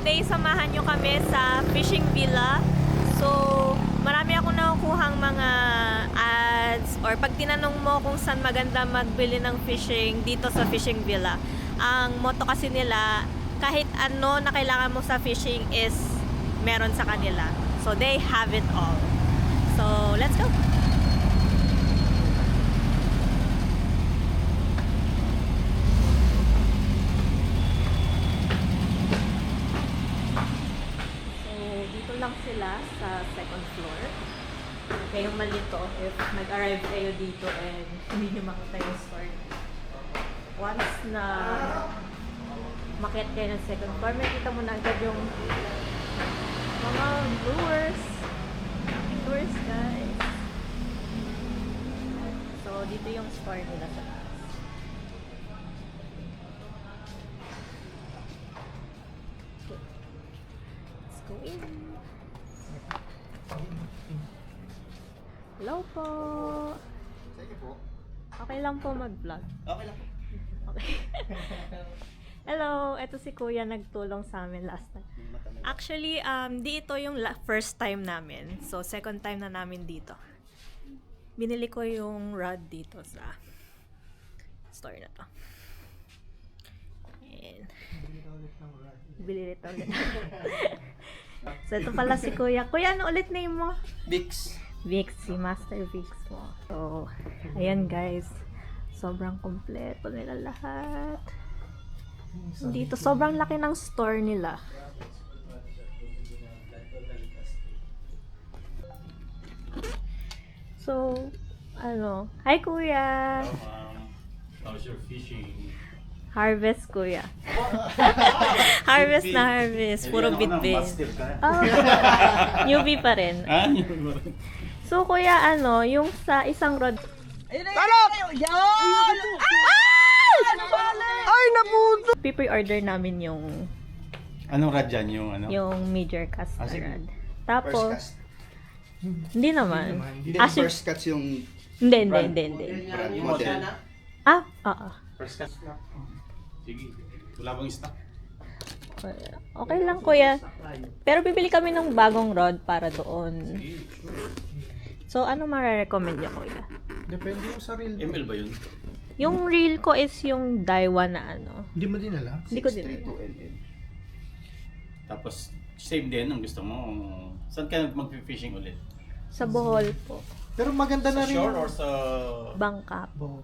today samahan nyo kami sa fishing villa. So, marami akong nakukuhang mga ads or pag tinanong mo kung saan maganda magbili ng fishing dito sa fishing villa. Ang motto kasi nila, kahit ano na kailangan mo sa fishing is meron sa kanila. So, they have it all. So, let's go! Lang sila sa second floor. Kayong malito if nag-arrive kayo dito and hindi nyo makita yung store. Once na makit kayo ng second floor, makita mo na agad yung mga lures. Lures, guys. So, dito yung store nila sa taas. Let's go in. Hello po. Sige po. Okay lang po mag-vlog. Okay lang po. Okay. Hello, eto si Kuya nagtulong sa amin last time. Actually, dito yung first time namin. So, second time na namin dito. Binili ko yung rod dito sa store na to. And bili ulit. So, ito pala si Kuya. Kuya, ano ulit name mo? Bix. Vix, si Master Vix mo. So, ayan guys. Sobrang kompleto nila lahat. Dito, sobrang laki ng store nila. So, ano. Hi Kuya! How's your fishing? Harvest Kuya. Harvest na harvest. Puro bit-bit. Oh, newbie pa rin. So Kuya, ano, yung sa isang rod... Ay, naputo! Pre-order namin yung Anong rad yan? Yung ano? yung major cast na sige. rod. First Tapos, cast. hindi naman. Hindi Actually, first cuts yung hindi. brand model. Ah, oo. First cut. Sige. Wala bang stock? Okay lang Kuya. Pero bibili kami ng bagong rod para doon. So, ano mare-recommend niyo Kuya? Depende yung sa reel. ML ba yun? Yung reel ko is yung Daiwa na ano. Hindi mo dinala? Hindi ko din. 632 Tapos, same din ang gusto mo. Saan ka mag-fishing ulit? Sa Bohol po. Pero maganda Sa na rin. shore or sa... Bangka. Ano?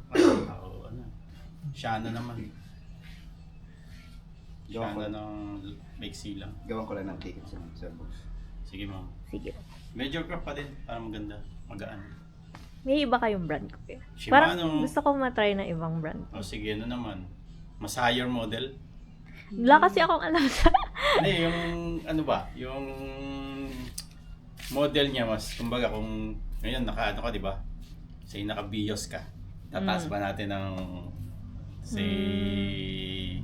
Shana naman. Gawa ko, Shana ng Lake Sea lang. gawan ko lang ng ticket sa bus. Sige ma'am. Sige. Major craft pa din. Para maganda. Magaan. May iba kayong brand Kuya? Shimano. Parang gusto ko matry na ibang brand. O sige, ano naman? Mas higher model? Wala kasi akong alam sa... Hindi, yung ano ba? Yung model niya mas, kumbaga kung ngayon naka-ano ka, di ba? Say naka-BIOS ka. Tataas ba natin ng say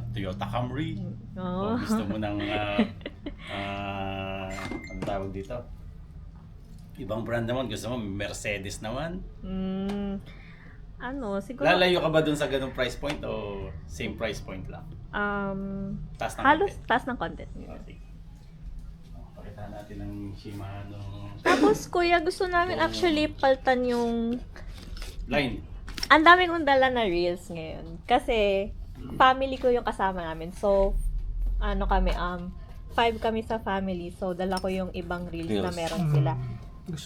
Toyota Camry? Oo. O gusto mo ng ano tawag dito? Ibang brand naman, gusto mo Mercedes naman. Ano, siguro... Lalayo ka ba dun sa ganung price point o same price point lang? Taas ng halos konti? taas ng content. Okay. Pakita natin ng Shimano Tapos Kuya, gusto namin actually paltan yung... line. Ang daming kong dala na reels ngayon. Kasi, family ko yung kasama namin. So, ano kami, 5 kami sa family. So, dala ko yung ibang reels na meron sila.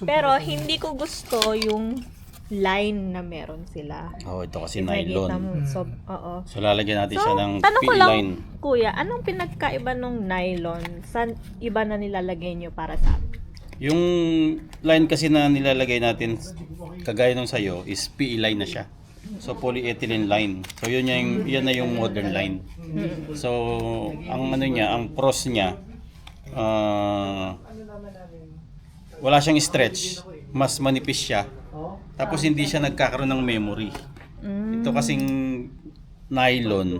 Pero, hindi ko gusto yung line na meron sila. Oh, ito kasi If nakikita nylon. mo, so, oo. So lalagyan natin So, siya ng tanong ko PE lang, line. Kuya, anong pinagkaiba nung nylon? Saan iba na nilalagay nyo para sa amin? Yung line kasi na nilalagay natin kagaya nung sayo is PE line na siya. So polyethylene line. So yun yan na yung modern line. So ang ano niya, ang pros niya wala siyang stretch, mas manipis siya. Tapos hindi siya nagkakaroon ng memory. Ito kasing nylon.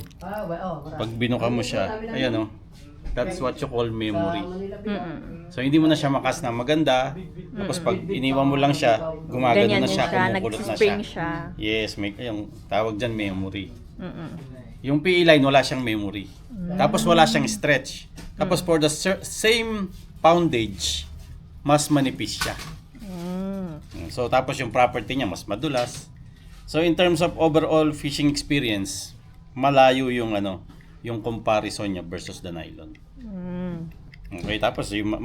Pag binuka mo siya, ayan oh. That's what you call memory. So hindi mo na siya makas na maganda. Tapos pag iniwan mo lang siya, gumagano Ganyan na din siya, siya, kumukulot na siya. nag-spring siya. Yes, may yung tawag diyan memory. Yung PE line, wala siyang memory. Tapos wala siyang stretch. Tapos for the same poundage, mas manipis siya. So tapos yung property niya, mas madulas. So in terms of overall fishing experience, malayo yung yung comparison niya versus the nylon. Okay, tapos yung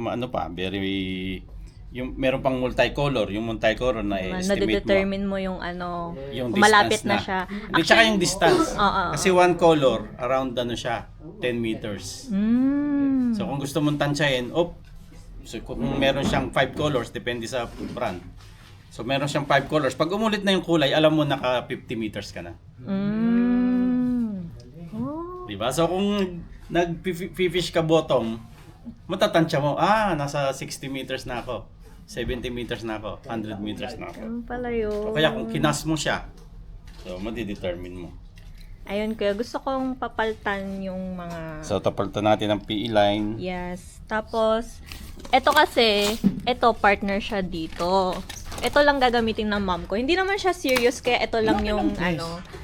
yung meron pang multicolor, yung multicolor na estimate Nade-determine mo yung yung kung malapit distance na siya. Hindi, tsaka yung distance. Oo. Kasi one color, around siya, 10 meters. So kung gusto mong tansyahin, so kung meron siyang 5 colors, depende sa brand. So meron siyang 5 colors. Pag umulit na yung kulay, alam mo naka 50 meters ka na. Diba? So kung nag-fish ka bottom, matatansya mo, nasa 60 meters na ako. 70 meters na ako, 100 meters na ako. Ano pala yun? O kaya kung kinas mo siya, so madidetermine mo. Ayun kuya, gusto kong papaltan yung mga... So tapaltan natin ang PE line. Yes. Tapos, eto kasi, partner siya dito. Ito lang gagamitin ng mom ko. Hindi naman siya serious, kaya ito lang yung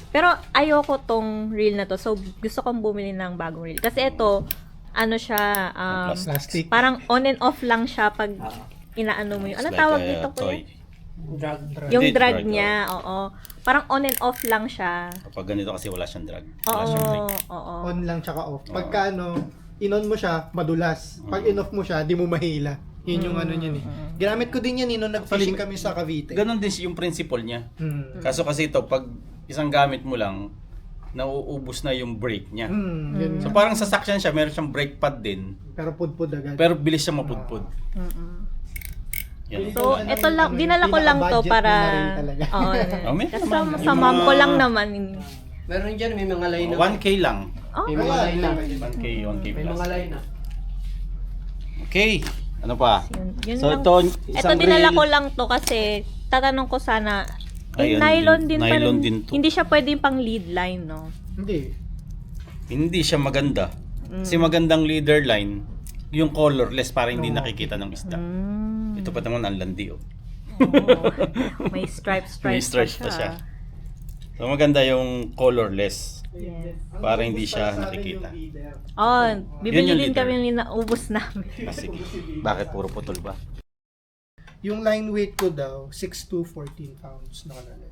Pero ayoko tong reel na to. So, gusto kong bumili ng bagong reel. Kasi ito, siya, Plastic. parang on and off lang siya pag inaano mo yun. Ano It's tawag like a dito toy. Drag. Yung Hindi, drag drag, niya, oo. Parang on and off lang siya. Kapag ganito kasi wala siyang drag. Wala siyang brake. Oo. On lang tsaka off. Pagka in-on mo siya, madulas. Pag in-off mo siya, di mo mahila. Yun yung niyan eh. Ginamit ko din yan nung nag-fishing kami sa Cavite. Ganon din yung principle niya. Hmm. Kaso kasi ito, pag isang gamit mo lang, nauubos na yung brake niya. Yun So nga. parang sa suction siya, meron siyang brake pad din, Pero pudpud agad. pero bilis siya mapudpud. Yan. So, ito lang, dinala ko lang to pinaka-budget para... mo na rin talaga. Oo. May Kasi naman. sa Yung mom ko mga- lang naman. Meron dyan, may mga line na. 1K lang. Oh, May mga line na. 1K May plus. mga line na. Okay. Ano pa? yun So lang. ito, Ito isang dinala reel. ko lang to kasi tatanong ko sana, Ayun nylon din. din pa Nylon rin. din to. Hindi siya pwedeng pang lead line, no? Hindi. Hindi siya maganda. Kasi magandang leader line, yung colorless para hindi nakikita ng isda. Ito pa naman ang landi oh. May stripes May stripes pa siya. So maganda yung colorless Yes. para hindi siya Gusto sa akin nakikita. yung leader. Oh, bibili yung din leader. kami yung naubos namin. Sige. Bakit puro putol ba? Yung line weight ko daw, 6 to 14 pounds nakalagay.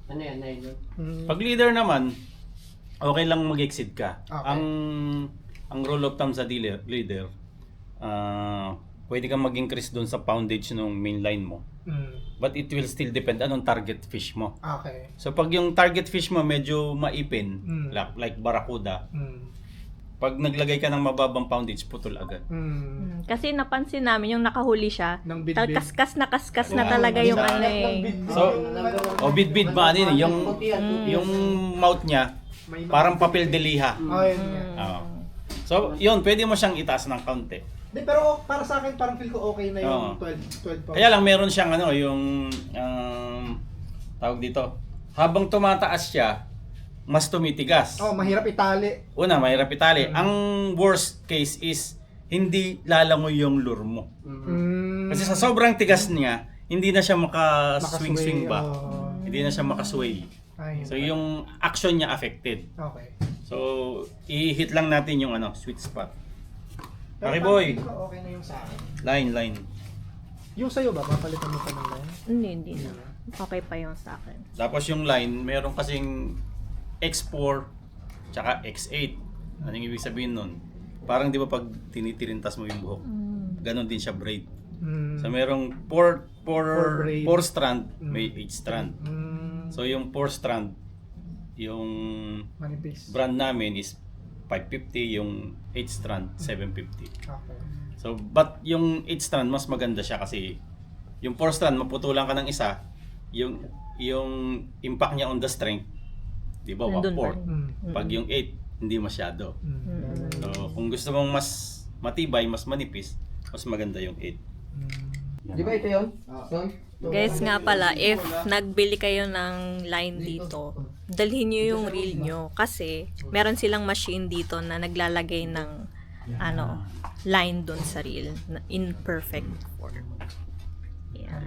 Ano yan, nylon? Pag leader naman, okay lang mag-exceed ka. Okay. Ang rule of thumb sa leader, pwede kang mag-increase doon sa poundage ng main line mo. But it will still depend anong target fish mo. Okay. So pag yung target fish mo medyo maipin, like barracuda, pag naglagay ka ng mababang poundage, putol agad. Kasi napansin namin yung nakahuli siya, Nang bidbid. kaskas na Yeah. talaga yung Sa- ano eh. So, bid-bid ba ano yun? Yung mouth niya, parang papel de liha. Oh, yun nga. Oo. So, yun, pwede mo siyang itaas ng kaunti. Di, pero para sa akin, parang feel ko okay na yung Oo. 12 pounds. Kaya lang meron siyang yung tawag dito. Habang tumataas siya, mas tumitigas. Oh, mahirap itali. Una, mahirap itali. Ang worst case is hindi lalangoy yung lure mo. Kasi sa sobrang tigas niya, hindi na siya maka-swing ba. Oh. Hindi na siya makasway. Ay, So yung action niya affected. okay. So i-hit lang natin yung sweet spot. Pero Okay, parang boy. feel ko okay na yung sa akin. Line. Yung sa'yo ba, papalitan mo pa ng line? Hindi na. Okay pa yung sa akin. Tapos yung line, meron kasing X4 tsaka X8. Anong ibig sabihin nun? Parang di ba pag tinitirintas mo yung buhok, ganon din siya braid. So merong 4 strand, may 8 strand. So yung 4 strand, yung Manipis. brand namin is 550, yung 8 strand 750. Okay. So but yung 8 strand mas maganda siya kasi yung 4 strand maputulan ka ng isa, yung impact niya on the strength, di ba, Nandun pa 1/4. rin. Pag yung 8 hindi masyado. So kung gusto mong mas matibay, mas manipis, mas maganda yung 8. Di ba ito yun? Son? Guys nga pala, if nagbili kayo ng line dito, dalhin nyo yung reel nyo kasi meron silang machine dito na naglalagay ng line dun sa reel in perfect form. Yan.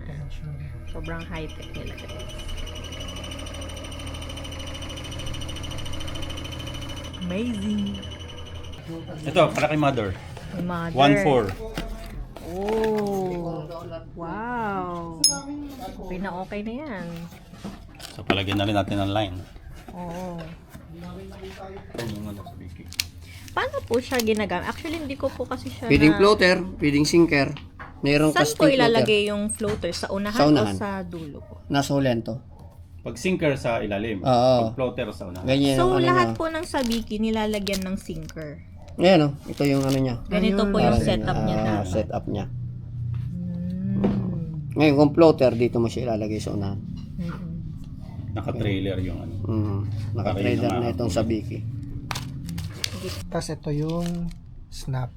Sobrang high-tech nila guys. Amazing. Ito, para kay mother. Mother. 1.4. Oh. Wow. Okay na yan. So palagyan na rin natin ang line. Oo. Yung ano sa Vicky. Paano po siya ginagamit? Actually, hindi ko po kasi siya Feeding na... floater, feeding sinker. Mayroong Saan po casting floater. ilalagay yung floater? Sa unahan, Sa unahan. o sa dulo po? Nasa hulihan to. Pag sinker sa ilalim, Oo. pag floater sa una. Ganyan So, ang ano lahat niya. po ng sabiki nilalagyan ng sinker. Ayan o, ito yung ano niya. Ganito po yung Parang setup niya na. setup niya. Mm. Ngayon, kung floater, dito mo siya ilalagay sa unahan. Mm-mm. Naka-trailer yung ano. Naka-trailer Para yun na ang itong sabiki. Tapos ito yung snap.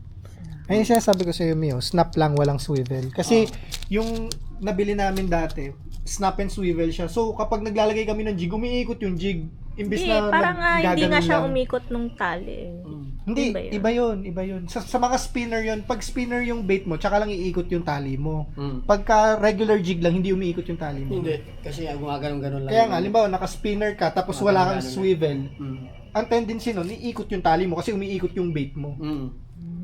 Ayun siya sabi ko sa iyo, Mio, snap lang, walang swivel. Kasi yung nabili namin dati, snap and swivel siya. So kapag naglalagay kami ng jig, umiikot yung jig. Imbis Hindi, na parang nga hindi nga naggaganon siya lang. umikot nung tali. Hindi, Iba yun. iba yun. Sa mga spinner yun, pag spinner yung bait mo, tsaka lang iikot yung tali mo. Mm. Pagka regular jig lang, hindi umiikot yung tali mo. Hindi, kasi gumaganon-ganon lang. Kaya nga, halimbawa, naka-spinner ka, tapos wala kang swivel, Mm. ang tendency nun, iikot yung tali mo kasi umiikot yung bait mo. Mm.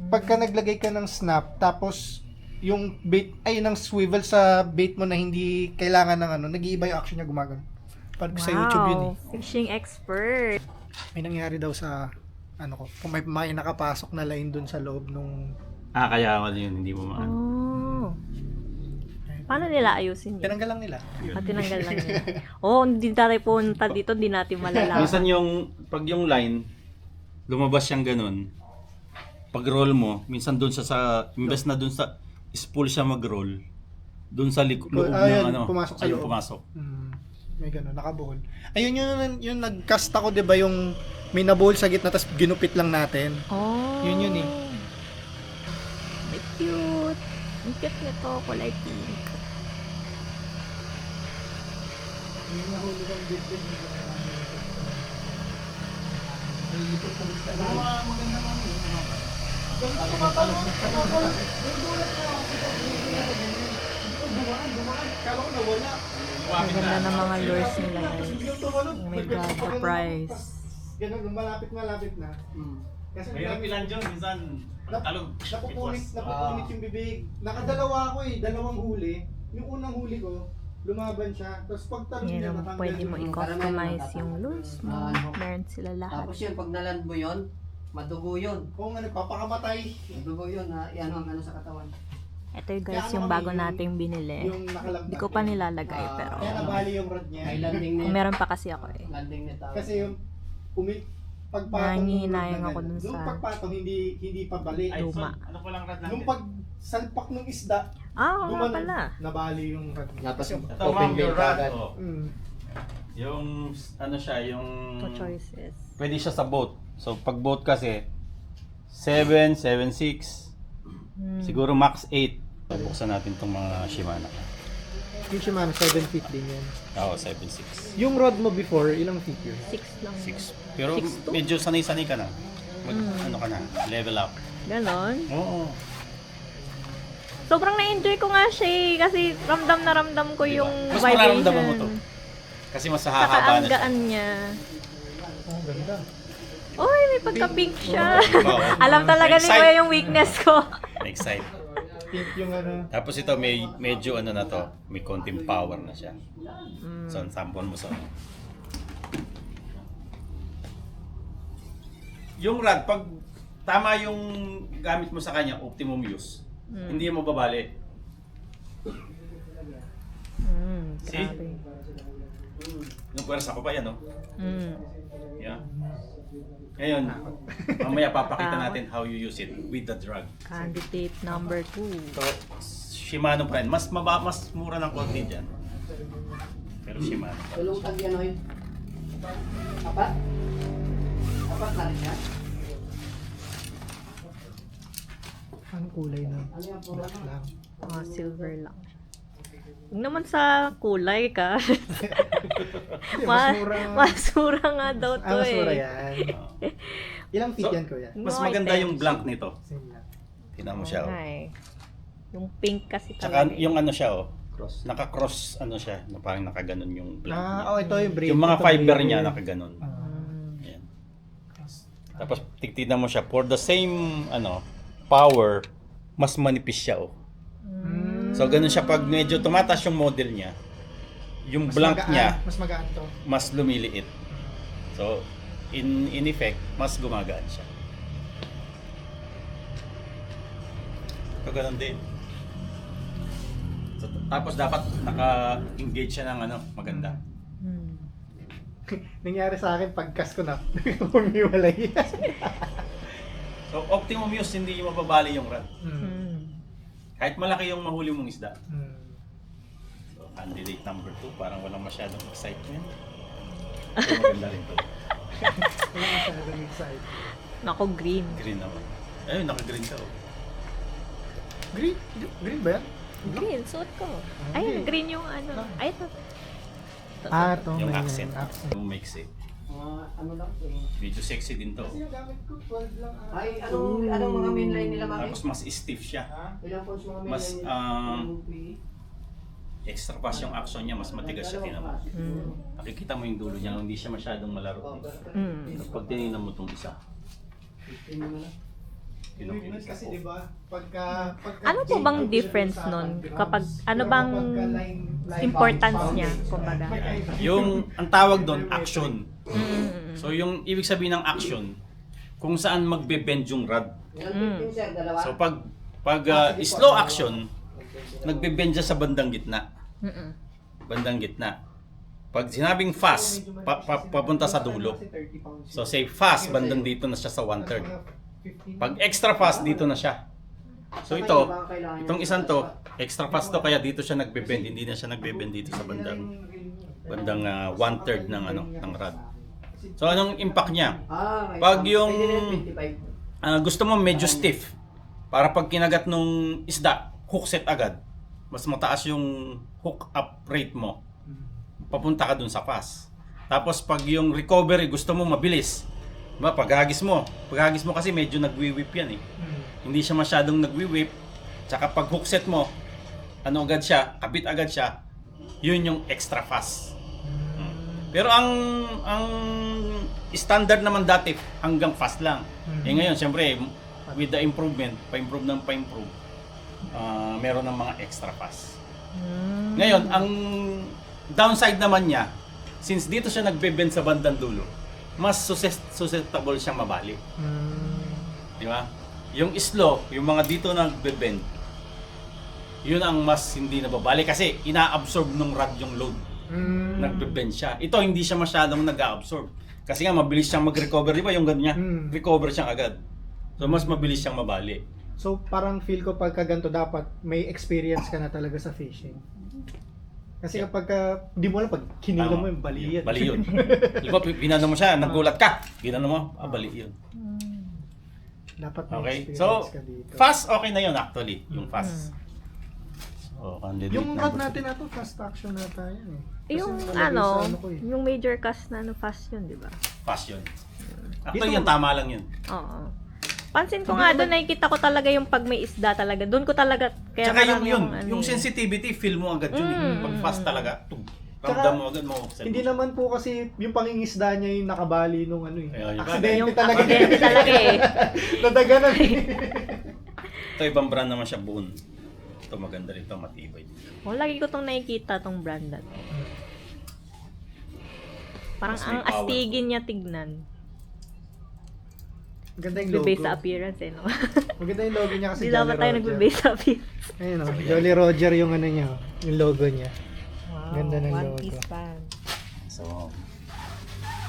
Pagka naglagay ka ng snap, tapos yung bait, ay, ng swivel sa bait mo na hindi kailangan ng ano, nag-iiba yung action niya, gumagano. Parang sa YouTube yun eh. Fishing expert. May nangyari daw sa, ano ko, kung may nakapasok na line dun sa loob nung, Kaya wala yun, hindi mo maano. Oh. Paano nila ayusin yun? tinanggal lang nila. Tinanggal lang nila. Oh, hindi tayo punta dito, hindi natin malalaman. Minsan yung, pag yung line, lumabas siyang ganun, pag roll mo, minsan doon siya sa, imbes na doon sa, spool siya mag-roll, doon sa loob Ayun, ng ano, pumasok sa ayun, loob. pumasok. May gano'n, nakabuhol. Ayun yung nag-cast ako, di ba, yung may nabuhol sa gitna, tapos ginupit lang natin. Oh. Yun eh. May cute. Ang cute nito, kulay pink. Ang ganda ng mga lures nila, guys. Oh my God, the price. Ganun, malapit na. Kasi ilan dyan, minsan, talog. napupunit yung bibig. Nakadalawa ako dalawang huli. Yung unang huli ko, lumaban siya. Tapos pagtalon niya, Yan, natanggal pwede mo yung- i-customize yung lures mo. Meron sila lahat. Tapos yun, pag naland mo yun, madugo yun. Oo nga, nagpapakamatay. Madugo yun, yan ang ano sa katawan. Ito yung guys, yung bago nating binili. Yung nakalagdag. Hindi ko pa nilalagay, pero Kaya nabali yung rod niya. May landing net. meron pa kasi ako eh. Landing net tawag. Kasi yung pagpatong Nangihinayang ng ako ganun. dun sa- Nung pagpatong hindi pa bali. Luma. Ano pa lang rad Nung pagsalpak ng isda, Ah, oo nga gumanon, pala. nabali yung rod niya. Tapos yung Ito open ma'am, bait your rod. agad. Oh. Mm. Yung, ano siya, yung... Two choices. Pwede siya sa boat. So, pag boat kasi, 7, 7.6, siguro max 8. Buksan natin itong mga Shimano. Yung Shimano, 7 feet din yan. Oo, 7.6. Yung rod mo before, ilang feet yun? 6 lang. 6. Pero 6'2"? medyo sanay-sanay ka na. Ano ka na, level up. Ganon. Oo. Sobrang na-enjoy ko nga siya eh. Kasi ramdam na ramdam ko Diba? yung Mas vibration. mararamdaman mo to. Kasi mas Saka hahaba ang na siya. gaan niya. Oh, ganda. Uy, may pagka-pink siya. Oo. Alam talaga ni Excite. Kuya yung weakness ko. Excite. Pink yung ano. Tapos ito, may medyo ano na to, may konting power na siya. So, sample mo sa yung rod, pag tama yung gamit mo sa kanya, optimum use, hindi mo babali. See? Grabe. Yung pwersa ko pa yan, no? Mm. Yeah. Ngayon, mamaya papakita natin how you use it with the drug. Candidate number 2. So, Shimano pa rin. Mas mura ng konti dyan. Pero Shimano. Tulong tag yan, Hoy. Apat? Apat na rin yan? Ang kulay na. Ano yung puro Black lang. Silver lang siya. Huwag naman sa kulay ka. Hindi, mas mura. Mas mura nga daw to Mas mura eh. yan. Ilang feet So, yan, kuya? Mas No maganda items. yung blank nito. Same lang. Tingnan mo siya, oh. Ay. Yung pink kasi Tsaka talaga. yung ano siya, oh. Naka-cross ano siya, na parang nakaganon yung blank niya. Oh, ito yung braid. Yung mga Ito fiber braid. niya nakaganon. Ah. Ayan. Tapos tignan mo siya, for the same power, mas manipis siya oh. So ganun siya pag medyo tumataas yung model niya, yung blank niya Mas magaan to. mas lumiliit. So in effect, mas gumagaan siya. So ganun din. So, tapos dapat naka-engage siya ng maganda. Nangyari sa akin pagkas ko na. Humiwalay. So optimum use, hindi mababali yung rod. Kahit malaki yung mahuli mong isda. So candidate number 2, parang walang masyadong excitement. So maganda rin to. Wala ka siya nag-excite. Nako, green. Green naman. Ayun, naka-green ka oh. Green? Green ba yan? Green, suot ko. Okay. Ay, green yung Ay, ito. Ito. Yung may accent. Yung makes it. Ano lang po eh. Medyo sexy din to. Kasi yung gamit ko, 12 lang. Ay, anong mga mainline nila, mami? Tapos mas stiff siya. Ilang phones mga Mas, mainline nila? Extra fast yung action niya, mas matigas siya tinaman. Nakikita mo yung dulo niya, hindi siya masyadong malaro. Tapos pag tinignan mo itong isa, Equipment kasi diba, pagka Ano po bang difference nun? Kapag, ano bang importance niya, kumbaga? yung ang tawag doon, action. So yung ibig sabihin ng action, kung saan magbe-bend yung rod. Ilang 15 sir, dalawa? So pag slow action, nagbe-bend siya sa bandang gitna. Bandang gitna. Pag sinabing fast, papunta sa dulo. So say fast, bandang dito na siya sa 1/3. Pag extra fast, dito na siya. So ito, itong isang to, extra fast to, kaya dito siya nagbe-bend, hindi na siya nagbe-bend dito sa bandang 1/3 ng ng rod. So anong impact niya? Pag yung gusto mo medyo stiff, para pag kinagat nung isda, hook set agad, mas mataas yung hook up rate mo, papunta ka dun sa fast. Tapos pag yung recovery gusto mo mabilis, paghagis mo kasi medyo nagwi-whip yan eh. Hindi siya masyadong nagwi-whip. Tsaka pag hook set mo, agad siya, kabit agad siya, yun yung extra fast. Pero ang standard naman dati hanggang fast lang. Eh ngayon, syempre, with the improvement, pa-improve, meron ng mga extra fast. Ngayon, ang downside naman niya, since dito siya nagbe-bend sa bandang dulo, mas susceptible siyang mabali. Di ba? Yung slow, yung mga dito nagbe-bend, yun ang mas hindi nababali kasi ina-absorb ng rod yung load. Nagbe-bend siya. Ito hindi siya masyadong nag-absorb. Kasi nga mabilis siyang mag-recover, di ba? Yung ganyan, recover siyang agad. So mas mabilis siyang mabali. So parang feel ko pagka ganito dapat may experience ka na talaga sa fishing. Kasi kapag di mo alam pag kinila mo yung bali yan. Bali yun. Di ba, pinano mo siya, nagulat ka. Ginano mo, bali yun. Dapat may Okay, experience so ka dito. fast okay na yun actually, yung fast. So, candidate Yung number rod natin na to, fast action na tayo eh. Kasi Yung nalagay sa ko eh. yung major cast na fast yun, di ba? 2. Fast yun. Actually, Dito- yan, tama lang yun. Oo. Pansin ko nga doon, nakikita ko talaga yung pag may isda talaga. Doon ko talaga, kaya Tsaka marami yung sensitivity, feel mo agad yun. Eh. Pag fast talaga, ramdam mo agad mo. Hindi naman po kasi yung pangingisda niya yung nakabali nung ano eh. Ayun, Aksidente yung talaga. aksidente talaga eh. Nadaganan eh. Ito, ibang brand naman siya, Boon. Ito maganda rin ito, matibay. Oh, lagi ko tong nakikita tong brand na to. Parang Mas may ang power. astigin niya tignan. Maganda yung logo. Nagbe-base sa appearance eh, no? Maganda yung logo niya kasi Hindi Jolly dapat tayo Roger. nagbe-base sa appearance. Ayun o, Jolly Roger yung ano niya, yung logo niya. Wow, Ganda ng One logo. Piece fan. So,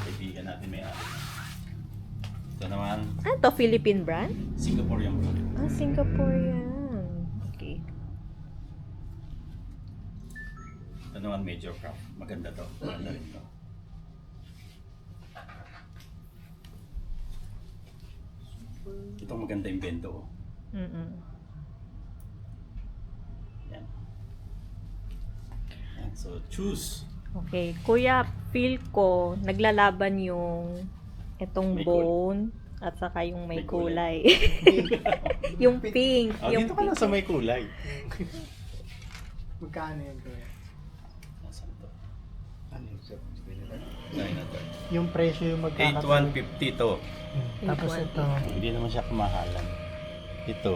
kaibigan natin may ito naman, Ano to? Philippine brand? Singaporean brand. Ah, Singaporean. Okay. Ito naman, Major Craft. Maganda to. Maganda rin to. Ito maganda yung bento. Oh. Yan. Yan. So, choose. Okay. Kuya, feel ko, naglalaban yung itong May bone at saka yung may May kulay. kulay. Yung pink. Oh, yung dito ka lang sa may kulay. Magkano yun kuya? Nasaan to? Ano yung sir? Yung presyo yung magkakatulad. 8,150 to. Tapos ito. Hindi naman siya kamahalan. Ito.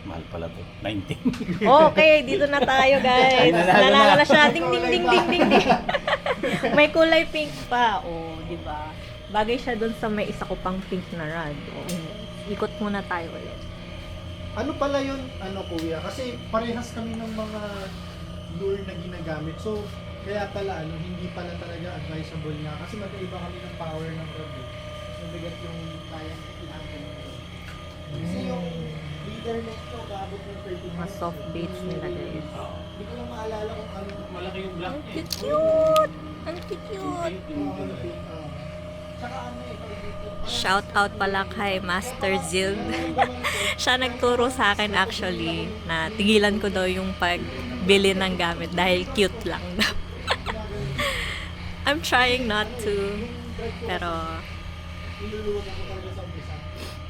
Mahal pala to. 19. Okay, dito na tayo guys. Ay, nanalo Nanalo na. na siya. Ding ding ding ding ding ding. May kulay pink pa. Oh, di ba? Bagay siya dun sa may isa ko pang pink na rod. Oh. Ikot muna tayo ulit. Ano pala yun, kuya? Kasi parehas kami ng mga lure na ginagamit. So, kaya pala, hindi pala talaga advisable na. Kasi magkaiba kami ng power ng rod. Mabigat yung kayang i-handle ng rod. Kasi yung leader net ko, gaabot ng 30 Mga soft baits nila guys. Hindi ko lang maalala kung ano. Malaki yung black Ang niya. cute! Ang cute! Tsaka ano dito. Shout out pala kay Master Zil. Siya nagturo sa akin actually na tigilan ko daw yung pagbili ng gamit dahil cute lang daw. I'm trying not to. Pero Niluluwag ako talaga sa umpisa.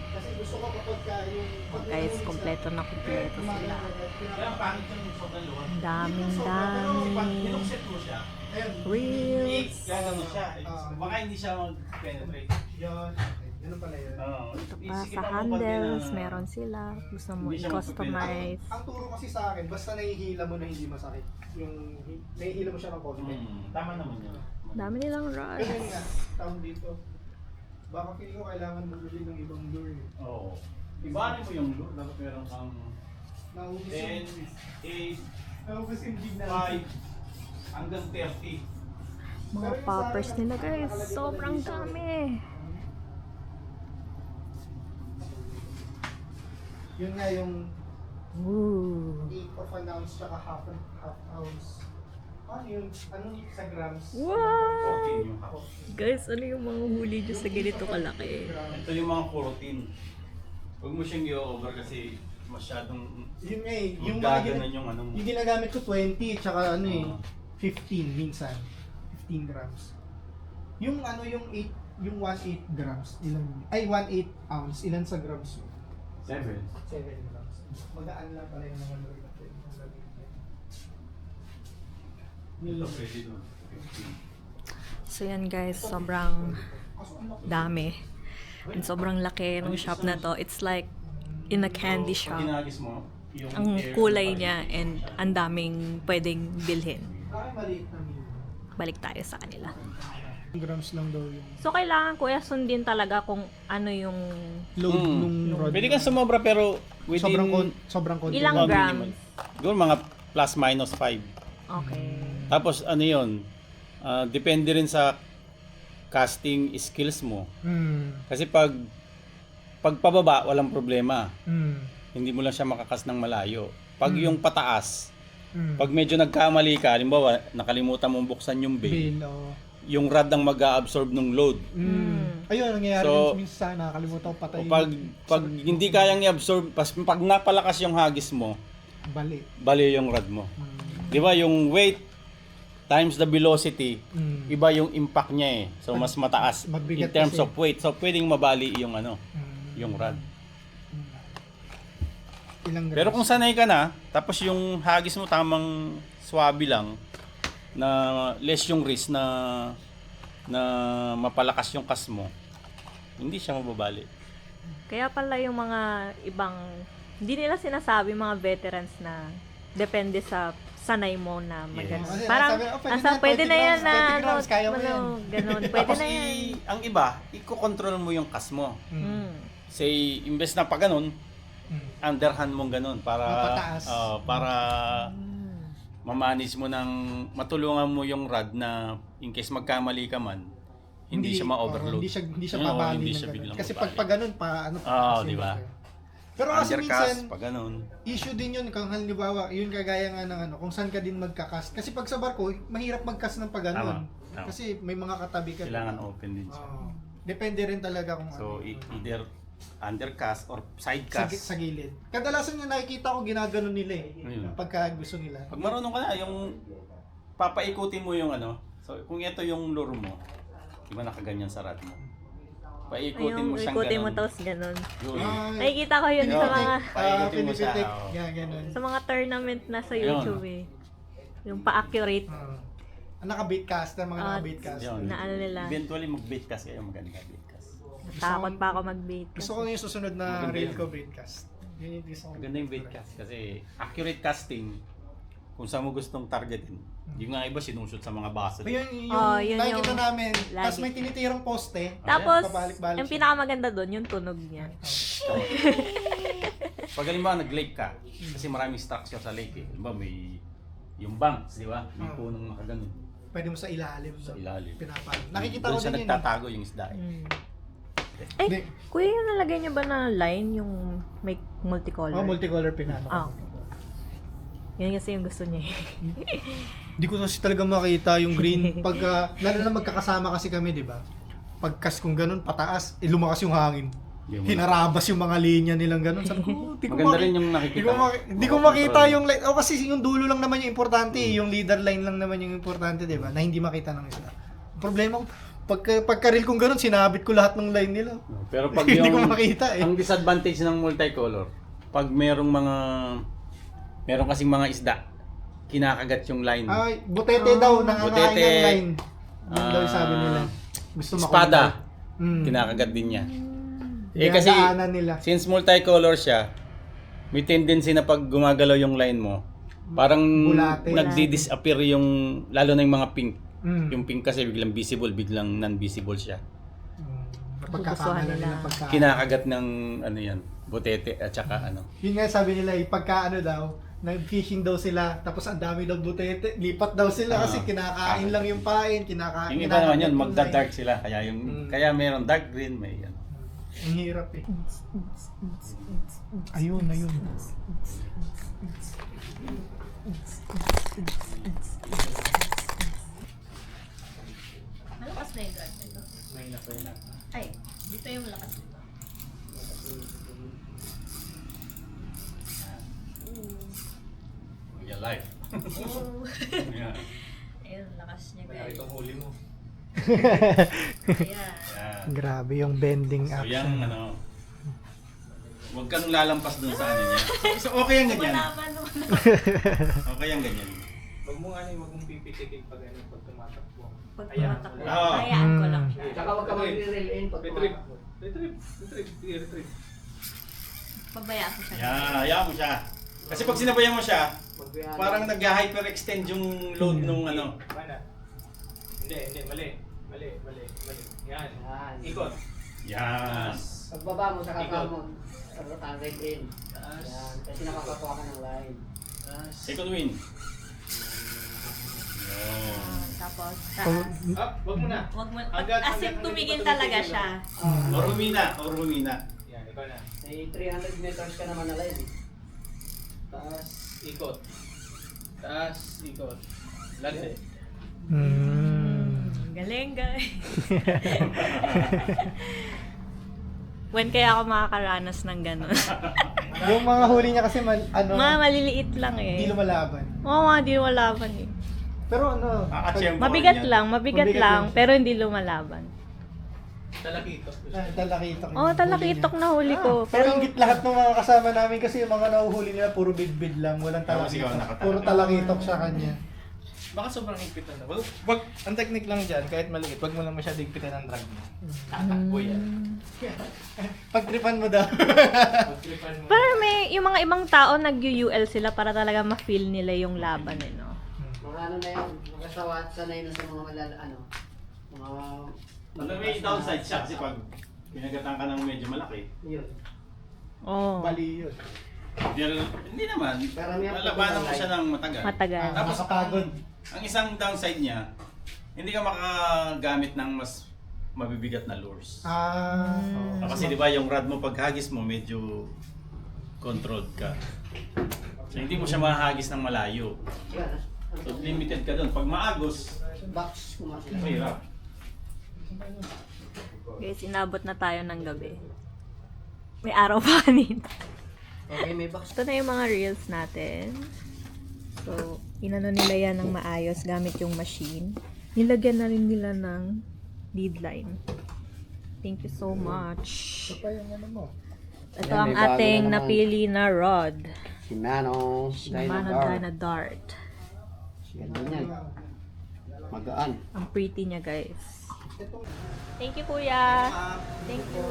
Kasi gusto ko kapag yung... guys, kompleto na kompleto sila. Kaya pangit yung sobrang luwag. Ang daming Pero pag dami. binukset mo siya, Reels. gagano siya. Baka hindi siya mag-penetrate. Yun. Ganun pala yun. Oo. Ito pa sa handles, meron sila. Gusto mo Hindi siya i-customize. Ang turo kasi sa akin, basta nahihila mo na hindi masakit. Yung nahihila mo siya ng konti. Tama naman yun. Dami nilang Ganyan rods. nga, tawag dito. Baka feeling ko kailangan bumili ng ibang lure. Oo. Ibahin mo yung lure. Dapat meron kang Naubos 10, yung... 8, Naubos yung gig na. 5, hanggang 30. Mga poppers nila guys, sobrang dami. Yun nga yung Ooh. 8 of an ounce tsaka half ounce. Ano yun? Anong sa grams? Wow! 14 yung half. Guys, ano yung mga huli dyan sa ganito kalaki? Ito yung mga 14. Huwag mo siyang i-over kasi masyadong Yun nga eh, yung mga magaganan yung ano mo. yung ginagamit ko 20 tsaka ano eh, 15 minsan. 15 grams. Yung ano yung 8, yung 1/8 grams, ilan? Ay 1/8 ounce, ilan sa grams? 7. 7 grams. Magaan lang pala yung mga lure natin. Ito pwede doon. 15. So yan guys, sobrang dami. And sobrang laki ng shop na to. It's like in a candy Pag shop. ginagis mo, yung Ang air kulay yung niya and ang daming pwedeng bilhin. Ay, maliit na mil. Balik tayo sa kanila. Grams lang daw yung So kailangan kuya sundin talaga kung ano yung load nung rod. Pwede kang sumobra pero within sobrang konti. ilang mga grams. minimal. Siguro mga plus minus 5. Okay. Tapos ano yun, depende rin sa casting skills mo. Kasi pag pababa, walang problema. Hindi mo lang siya makakas ng malayo. Pag yung pataas, pag medyo nagkamali ka, halimbawa, nakalimutan mong buksan yung bail, Bail, oh. yung rod ang mag-a-absorb ng load. Ayun, nangyayari So, din minsan, nakakalimutan ko O patayin. pag hindi kayang i-absorb, pag napalakas yung hagis mo, Bali. bali yung rod mo. Di ba yung weight times the velocity, iba yung impact niya eh. So mas mataas in Mabigat terms kasi. of weight. So pwedeng mabali yung ano, yung rod. Ilang grams? Pero kung sanay ka na, tapos yung hagis mo tamang swabe lang, na less yung risk na mapalakas yung kas mo, hindi siya mababali. Kaya pala yung mga ibang, hindi nila sinasabi mga veterans na depende sa sanay mo na magano. Kasi Parang, nasabi, pwede na yan na, 20 grams, kaya mo yan. ganun, pwede Tapos na yan. ang iba, i-control mo yung kas mo. Mm. Say, imbes na pa ganun, underhand mong ganun para Mapataas. para ma-manage mo ng matulungan mo yung rod na in case magkamali ka man, hindi siya ma-overload. Hindi siya Oo, babali hindi ng siya ganun. biglang Kasi babali. pag ganun pa ano kasi di ba? yun. Pero kasi minsan Undercast, pa ganun. issue din yun kung halimbawa, yun kagaya nga ng ano, kung saan ka din magkakas. Kasi pag sa barko, mahirap magkas ng pag ganun. Tama. Kasi may mga katabi ka. Kailangan open din siya. Oo. Depende rin talaga kung So, ano. either undercast or Sa, sidecast. sa gilid. Kadalasan yung nakikita ko ginaganon nila eh. Ayun. Pagka gusto nila. Pag marunong ka na, yung papaikutin mo yung ano. So, kung ito yung lure mo, di ba nakaganyan sa rod mo? Paikutin mo siyang ikutin mo ganun. tapos ganun. Yun. Nakikita ko yun sa mga, Paikutin mo siya. Pinipitik. Oo. Ganun. sa mga tournament na sa Ayun. YouTube eh. Yung pa-accurate. Naka-bait caster, mga Ah, naka-bait caster. Yun. Na ano nila? Eventually mag-bait cast kayo, maganda bait cast. Natakot pa ako mag-bait. Gusto ko yung susunod na Maganda reel yun. ko, bait cast. Yun yung gusto ko. Maganda yung bait cast kasi accurate casting kung saan mo gustong targetin. Yung nga iba sinushoot sa mga base. Yun yung Yun nakikita yung namin. lagi. Tapos may tinitirang poste. Tapos, Pabalik-balik yung siya. pinakamaganda doon, yung tunog niya. Pag halimbawa nag-lake ka, kasi maraming structure sa lake eh. Halimbawa may yung banks, di ba? May punong nakaganon Pwede mo sa ilalim. sa ilalim. Pinapalo. Nakikita ko Doon siya din yun. nagtatago yung isda eh. Eh, Hindi. kuya, yung nalagay niyo ba na line, yung may multicolor? Oh, multicolor pinalo. Ah, okay. Yan kasi yung gusto niya eh. Hindi ko kasi talaga makita yung green. Lalo na magkakasama kasi kami, di ba? Pagkas kung ganun, pataas, lumakas yung hangin. Yung- Hinarabas yung mga linya nilang ganun. Sabi ko, di ko Maganda maki- rin yung nakikita. Hindi ko makita yung line. Oh, kasi yung dulo lang naman yung importante. Yung leader line lang naman yung importante, di ba? Na hindi makita ng isa. Problema ko, pagka-reel kong ganun, sinabit ko lahat ng line nila. Pero pag Hindi yung ko makita eh. ang disadvantage ng multicolor, pag meron kasing mga isda, kinakagat yung line. Ay, butete daw, nangangain Butete, ng line. Yun daw yung sabi nila. Gusto Espada, Mm. kinakagat din niya. Eh kasi Dinadaanan nila. since multicolor siya, may tendency na pag gumagalaw yung line mo, parang Bulate. nagdi-disappear yung lalo na yung mga pink. Mm. Yung pink kasi biglang visible, biglang non-visible siya. Pagkakamala nila. nila pagka. Kinakagat ng ano yan, butete at saka ano. Yun nga sabi nila, pagka ano daw, nag-fishing daw sila, tapos ang dami daw butete, lipat daw sila kasi kinakain lang yung pain, kinakain. Yung iba naman yun, kinakagat yung magda-dark line. sila. Kaya meron dark green, may ano. Ang hirap eh. Ayun. Malakas na yung drag nito. Ay, dito yung malakas. Real life. Yeah. Ayun, lakas niya guys. Itong huli mo. Ayan. Yeah. Grabe yung bending So action. yung ano, huwag kang lalampas dun sa ano niya. So okay yung ganyan. Malaman mo na. Okay yung ganyan. Huwag mong pipitikin pag tumatakbo. Pag tumatakbo, Oo. hayaan ko lang siya. Tsaka wag ka mag-reel in pag Retrieve. tumatakbo. Retrieve. Pabayaan ko siya. Yeah, hayaan mo siya. Kasi pag sinabayan mo siya, parang nag-hyperextend yung load nung ano. Mana? Hindi. Mali. Yan. Yan. Ikot. Yes. Pagbaba mo sa Ikot. kakamo, rev in. Yan. Kasi nakakakuha ka ng line. Second win. Yun. Tapos, Wag mo na. wag mo, Agad, as if agad, tumigil agad, talaga agad. siya. Or humina. Yan, ikaw na. May 300 meters ka naman na line eh. Taas, ikot. Lande. Galing, guys. When kaya ako makakaranas ng gano'n? Yung mga huli niya kasi Mga maliliit lang eh. hindi lumalaban. Oo nga, di lumalaban eh. Pero ano, Mabigat lang, Mabigat lang. pero hindi lumalaban. Talakito. talakitok. Oo, talakitok na huli ko. Pero Pero, ingit lahat ng mga kasama namin kasi yung mga nahuhuli nila puro bidbid lang, walang Tapos ikaw, talakitok. nakatalakit. Puro talakitok sa kanya. Baka sobrang higpitan na. Wag, ang technique lang dyan, kahit maliit, wag mo lang masyadong higpitan ng drag mo. Tatakbo yan. Pagtripan mo daw. Pagtripan mo. pero may, yung mga ibang tao nag-UL sila para talaga ma-feel nila yung laban eh, no? Mga ano na yun, magkasawat, sanay na sa mga mga Ano may downside siya kasi pag pinagatan ka ng medyo malaki, yun. Oo. Bali yun. hindi naman. Karamihan Lalabanan mo po siya ng matagal. Matagal. Tapos Nakakapagod. ang isang downside niya, hindi ka makagamit ng mas mabibigat na lures. Kasi di ba yung rod mo paghagis mo medyo controlled ka. So hindi mo siya mahagis ng malayo. Yan. So limited ka doon. Pag maagos, Box kuma sila. mahirap. Guys, inabot na tayo ng gabi. May araw pa kanina. Okay, may box. Ito na yung mga reels natin. So, inano nila yan ng maayos gamit yung machine. Nilagyan na rin nila ng lead line. Thank you so much. Ito pa yung ano mo. Ito Yan, ang may bago ating na naman. napili na rod. Shimano. Shimano Dyna Dart. Ganda yan. Magaan. Ang pretty niya, guys. Thank you, kuya. Thank you.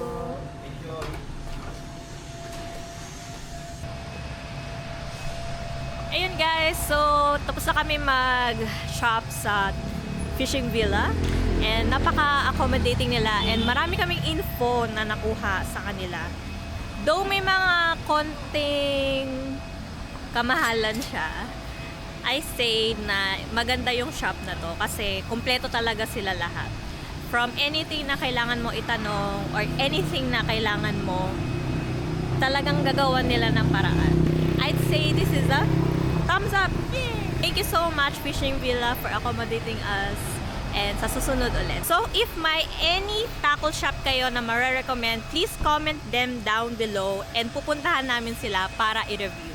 Ayun guys, so tapos na kami mag-shop sa Fishing Villa and napaka-accommodating nila and marami kaming info na nakuha sa kanila. Though may mga konting kamahalan siya, I say na maganda yung shop na to kasi kumpleto talaga sila lahat. From anything na kailangan mo itanong or anything na kailangan mo, talagang gagawan nila ng paraan. I'd say this is a thumbs up! Yay! Thank you so much Fishing Villa for accommodating us and sa susunod ulit. So if may any tackle shop kayo na mare-recommend, please comment them down below and pupuntahan namin sila para i-review.